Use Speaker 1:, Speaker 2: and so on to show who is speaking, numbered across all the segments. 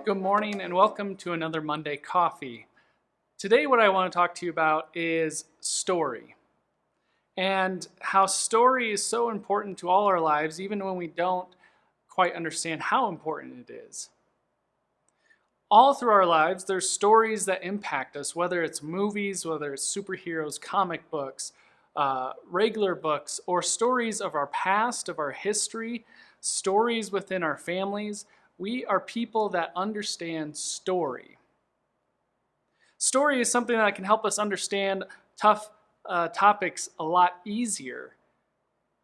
Speaker 1: Good morning and welcome to another Monday Coffee. Today what I want to talk to you about is story and how story is so important to all our lives even when we don't quite understand how important it is. All through our lives there's stories that impact us, whether it's movies, whether it's superheroes, comic books, regular books, or stories of our past, of our history, stories within our families. We are people that understand story. Story is something that can help us understand tough topics a lot easier.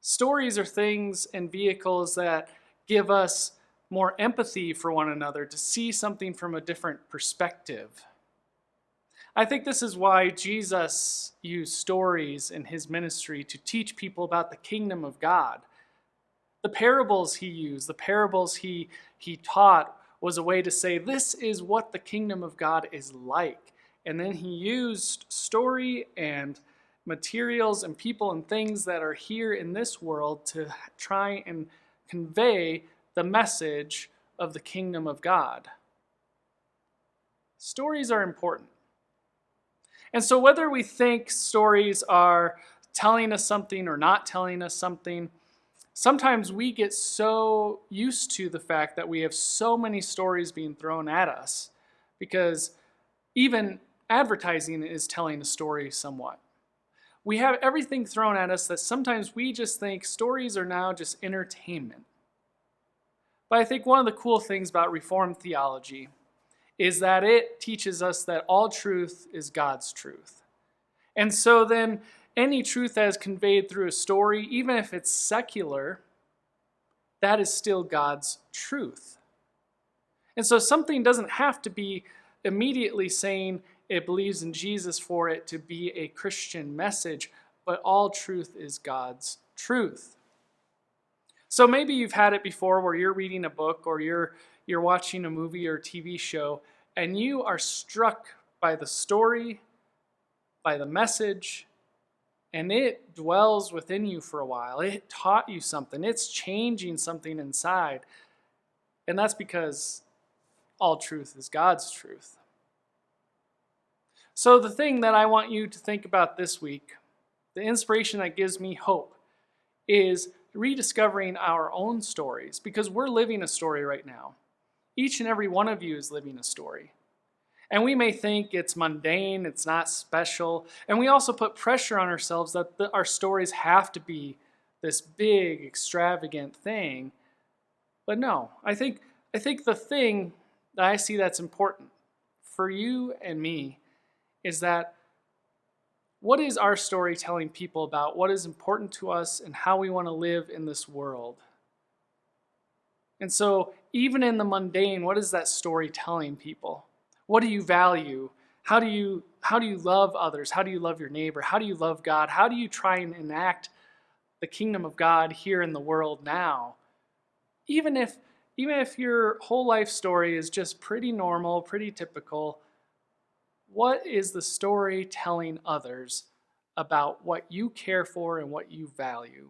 Speaker 1: Stories are things and vehicles that give us more empathy for one another, to see something from a different perspective. I think this is why Jesus used stories in his ministry to teach people about the kingdom of God. The parables he used, the parables he taught was a way to say, this is what the kingdom of God is like. And then he used story and materials and people and things that are here in this world to try and convey the message of the kingdom of God. Stories are important. And so whether we think stories are telling us something or not telling us something, sometimes we get so used to the fact that we have so many stories being thrown at us, because even advertising is telling a story somewhat. We have everything thrown at us that sometimes we just think stories are now just entertainment. But I think one of the cool things about Reformed theology is that it teaches us that all truth is God's truth. And so then any truth that is conveyed through a story, even if it's secular, that is still God's truth. And so something doesn't have to be immediately saying it believes in Jesus for it to be a Christian message, but all truth is God's truth. So maybe you've had it before where you're reading a book or you're watching a movie or TV show and you are struck by the story, by the message, and it dwells within you for a while. It taught you something. It's changing something inside. And that's because all truth is God's truth. So the thing that I want you to think about this week, the inspiration that gives me hope, is rediscovering our own stories, because we're living a story right now. Each and every one of you is living a story. And we may think it's mundane, it's not special, and we also put pressure on ourselves that our stories have to be this big, extravagant thing. But no, I think the thing that I see that's important for you and me is that what is our story telling people about what is important to us and how we want to live in this world? And so even in the mundane, what is that story telling people? What do you value? How do you love others? How do you love your neighbor? How do you love God? How do you try and enact the kingdom of God here in the world now? Even if your whole life story is just pretty normal, pretty typical, what is the story telling others about what you care for and what you value?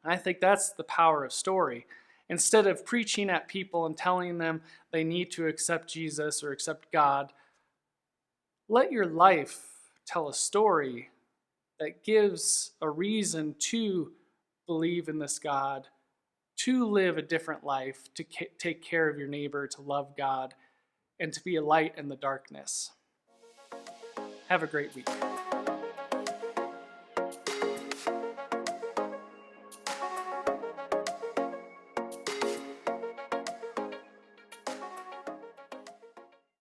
Speaker 1: And I think that's the power of story. Instead of preaching at people and telling them they need to accept Jesus or accept God, let your life tell a story that gives a reason to believe in this God, to live a different life, to take care of your neighbor, to love God, and to be a light in the darkness. Have a great week.